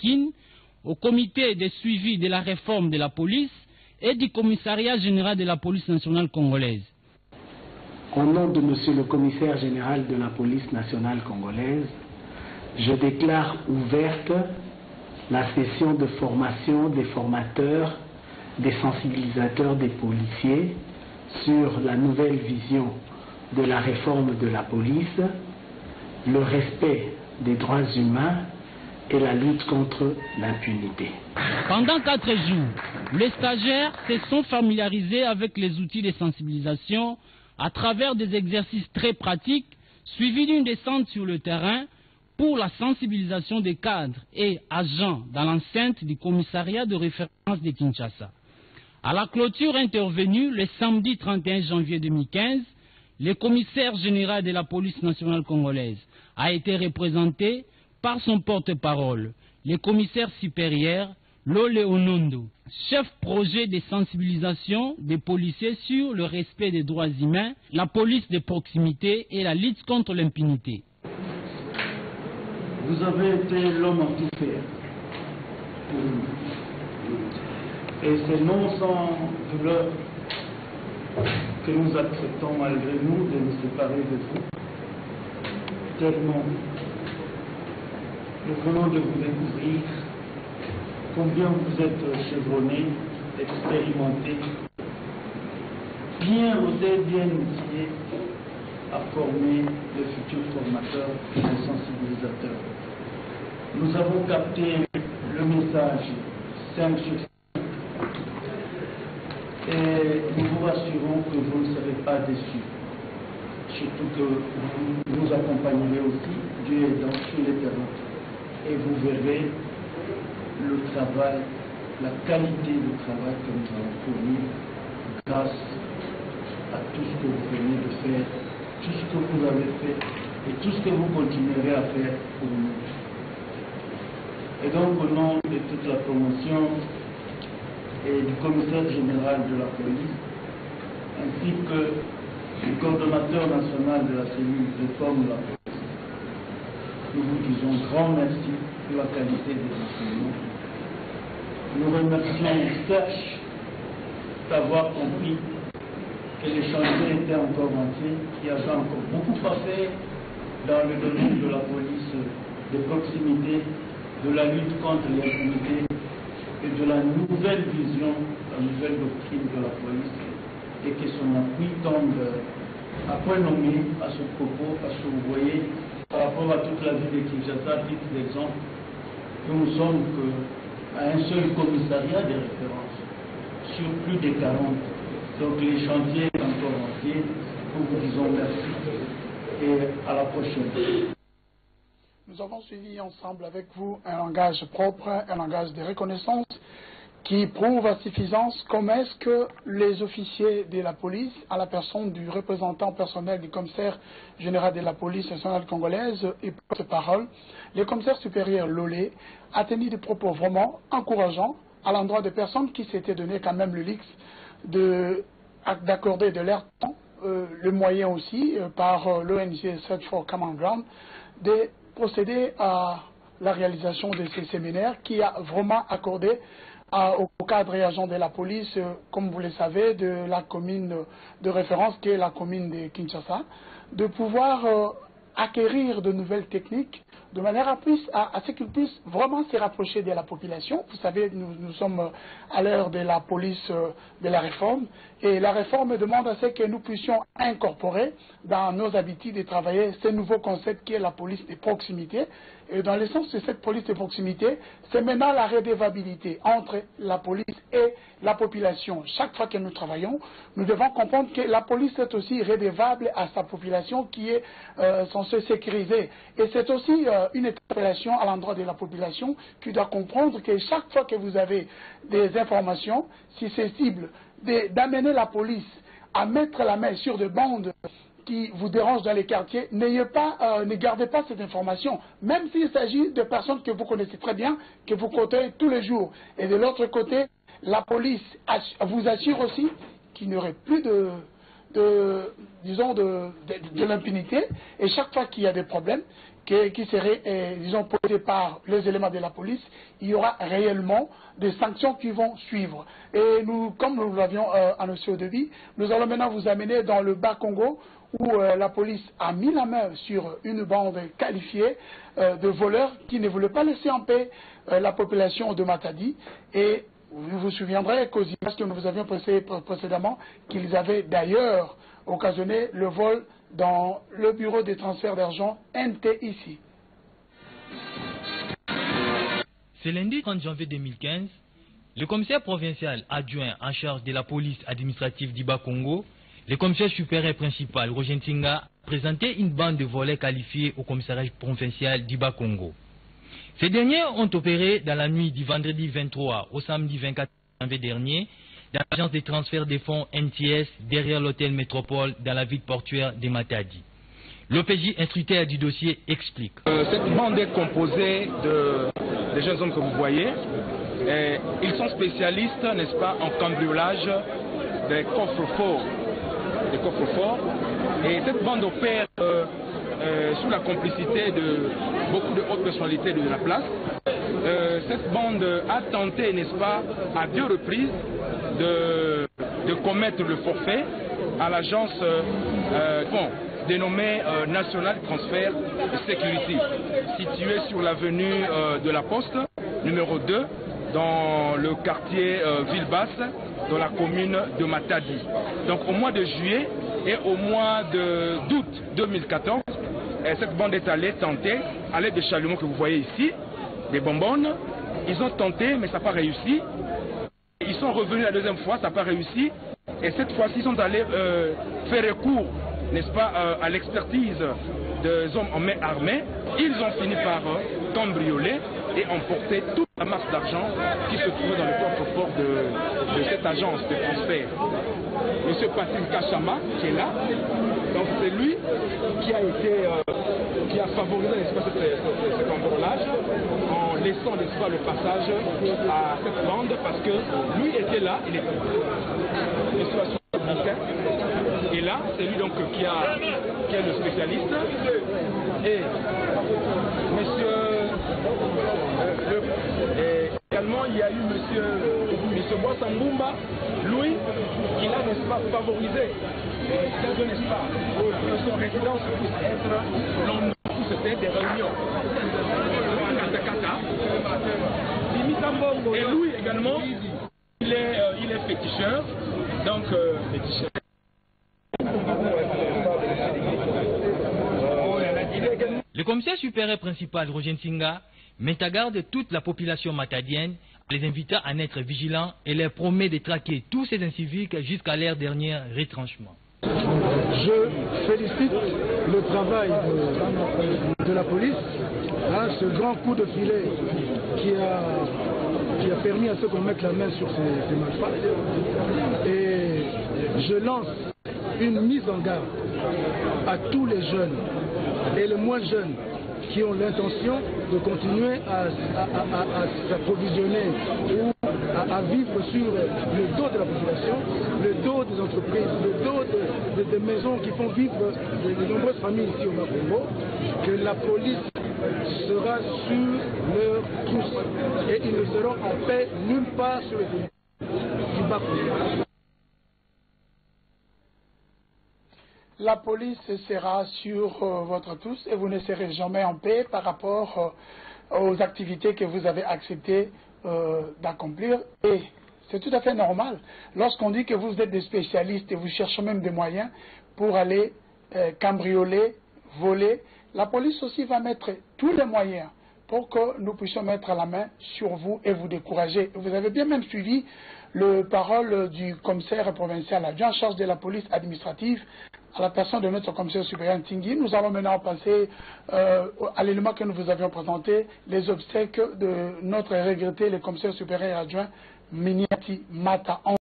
Kin, au comité de suivi de la réforme de la police et du commissariat général de la police nationale congolaise. Au nom de Monsieur le commissaire général de la police nationale congolaise, je déclare ouverte la session de formation des formateurs, des sensibilisateurs, des policiers sur la nouvelle vision de la réforme de la police, le respect des droits humains et la lutte contre l'impunité. Pendant 4 jours, les stagiaires se sont familiarisés avec les outils de sensibilisation à travers des exercices très pratiques suivis d'une descente sur le terrain pour la sensibilisation des cadres et agents dans l'enceinte du commissariat de référence de Kinshasa. À la clôture intervenue le samedi 31 janvier 2015, le commissaire général de la police nationale congolaise a été représenté par son porte-parole, le commissaire supérieur Lole Onondo, chef projet de sensibilisation des policiers sur le respect des droits humains, la police de proximité et la lutte contre l'impunité. Vous avez été l'homme à tout faire. Et c'est non sans douleur que nous acceptons malgré nous de nous séparer de vous. Tellement nous venons de vous découvrir combien vous êtes chevronné, expérimenté, bien rodé, bien outillé à former de futurs formateurs et sensibilisateurs. Nous avons capté le message 5 sur 5 et nous vous rassurons que vous ne serez pas déçus. Surtout que vous nous accompagnerez aussi, Dieu aidant, sur les terrains. Et vous verrez le travail, la qualité du travail que nous allons fournir grâce à tout ce que vous venez de faire, tout ce que vous avez fait et tout ce que vous continuerez à faire pour nous. Et donc, au nom de toute la promotion et du commissaire général de la police, ainsi que du coordonnateur national de la cellule de réforme de la police, nous vous disons grand merci pour la qualité des enseignements. Nous remercions Serge d'avoir compris que les chantiers étaient encore entiers, qu'il y avait encore beaucoup à faire dans le domaine de la police de proximité, de la lutte contre l'impunité et de la nouvelle vision, la nouvelle doctrine de la police, et que son appui tombe à point nommé à ce propos, parce que vous voyez, par rapport à toute la ville de Kinshasa, à titre d'exemple, que nous sommes à un seul commissariat de référence sur plus de 40. Donc les chantiers sont encore entiers. Nous vous disons merci et à la prochaine. Nous avons suivi ensemble avec vous un langage propre, un langage de reconnaissance qui prouve à suffisance comment est-ce que les officiers de la police, à la personne du représentant personnel du commissaire général de la police nationale congolaise et porte-parole, le commissaire supérieur Lolé a tenu des propos vraiment encourageants à l'endroit de personnes qui s'étaient donné quand même le luxe d'accorder de leur temps, le moyen aussi par l'ONG Search for Common Ground, de procéder à la réalisation de ces séminaires qui a vraiment accordé au cadre et agent de la police, comme vous le savez, de la commune de référence qui est la commune de Kinshasa, de pouvoir acquérir de nouvelles techniques de manière à ce qu'ils puissent vraiment se rapprocher de la population. Vous savez, nous sommes à l'heure de la police de la réforme, et la réforme demande à ce que nous puissions incorporer dans nos habitudes de travailler ce nouveau concept qui est la police de proximité. Et dans le sens de cette police de proximité, c'est maintenant la redevabilité entre la police et la population. Chaque fois que nous travaillons, nous devons comprendre que la police est aussi redevable à sa population qui est censée sécuriser. Et c'est aussi une interpellation à l'endroit de la population qui doit comprendre que chaque fois que vous avez des informations susceptibles d'amener la police à mettre la main sur des bandes qui vous dérangent dans les quartiers, ne gardez pas cette information, même s'il s'agit de personnes que vous connaissez très bien, que vous côtoyez tous les jours. Et de l'autre côté, la police vous assure aussi qu'il n'y aurait plus de l'impunité, et chaque fois qu'il y a des problèmes, qui seraient, disons, posées par les éléments de la police, il y aura réellement des sanctions qui vont suivre. Et nous, comme nous l'avions annoncé au début, nous allons maintenant vous amener dans le Bas-Congo, où la police a mis la main sur une bande qualifiée de voleurs qui ne voulaient pas laisser en paix la population de Matadi. Et vous vous souviendrez qu'aux images que nous vous avions précédemment, qu'ils avaient d'ailleurs occasionné le vol dans le bureau des transferts d'argent NT ici. Ce lundi 30 janvier 2015, le commissaire provincial adjoint en charge de la police administrative du Bas-Congo, le commissaire supérieur principal Roger Ntinga, a présenté une bande de volets qualifiés au commissariat provincial du Bas-Congo. Ces derniers ont opéré dans la nuit du vendredi 23 au samedi 24 janvier dernier dans l'agence de transfert des fonds NTS derrière l'hôtel Métropole dans la ville portuaire de Matadi. L'OPJ instructeur du dossier explique. Cette bande est composée de jeunes hommes que vous voyez. Ils sont spécialistes, n'est-ce pas, en cambriolage des coffres-forts. Et cette bande opère sous la complicité de beaucoup de hautes personnalités de la place. Cette bande a tenté, n'est-ce pas, à 2 reprises de commettre le forfait à l'agence dénommée National Transfer Security, située sur l'avenue de la Poste, numéro 2, dans le quartier Ville-Basse, dans la commune de Matadi. Donc au mois de juillet et au mois d'août 2014, cette bande est allée tenter, à l'aide des chalumeaux que vous voyez ici, des bonbonnes. Ils ont tenté, mais ça n'a pas réussi. Ils sont revenus la deuxième fois, ça n'a pas réussi. Et cette fois-ci, ils sont allés faire recours, n'est-ce pas, à l'expertise des hommes en main armée. Ils ont fini par cambrioler et emporter toute la masse d'argent qui se trouvait dans le coffre-fort de cette agence de transfert. Monsieur Patrick Kachama, qui est là, donc c'est lui qui a favorisé, n'est-ce pas, ce cambriolage en laissant, n'est-ce pas, le passage à cette bande parce que lui était là, il était et là, c'est lui donc qui est le spécialiste. Et monsieur également il y a eu monsieur Boissambumba, lui, qui l'a, n'est-ce pas, favorisé, n'est-ce pas, que son résidence puisse être l'endroit où c'était des réunions. Et lui également, il est féticheur, donc féticheur. Le commissaire supérieur principal Roger Ntinga met à garde toute la population matadienne, les invitant à être vigilants et leur promet de traquer tous ces inciviques jusqu'à leur dernier retranchement. Je félicite le travail de la police, ce grand coup de filet qui a permis à ceux qu'on mette la main sur ces malfrats. Et je lance une mise en garde à tous les jeunes et les moins jeunes qui ont l'intention de continuer à s'approvisionner ou à vivre sur le dos de la population, le dos des entreprises, le dos des maisons qui font vivre de nombreuses familles ici au Bas-Congo, que la police sera sur leur trousse et ils ne seront en paix nulle part sur le territoire du Bas-Congo. La police sera sur votre tous et vous ne serez jamais en paix par rapport aux activités que vous avez accepté d'accomplir. Et c'est tout à fait normal. Lorsqu'on dit que vous êtes des spécialistes et vous cherchez même des moyens pour aller cambrioler, voler, la police aussi va mettre tous les moyens pour que nous puissions mettre la main sur vous et vous décourager. Vous avez bien même suivi le parole du commissaire provincial adjoint en charge de la police administrative à la personne de notre commissaire supérieur Ntingi. Nous allons maintenant passer à l'élément que nous vous avions présenté, les obsèques de notre regretté, le commissaire supérieur adjoint Miniati Mata.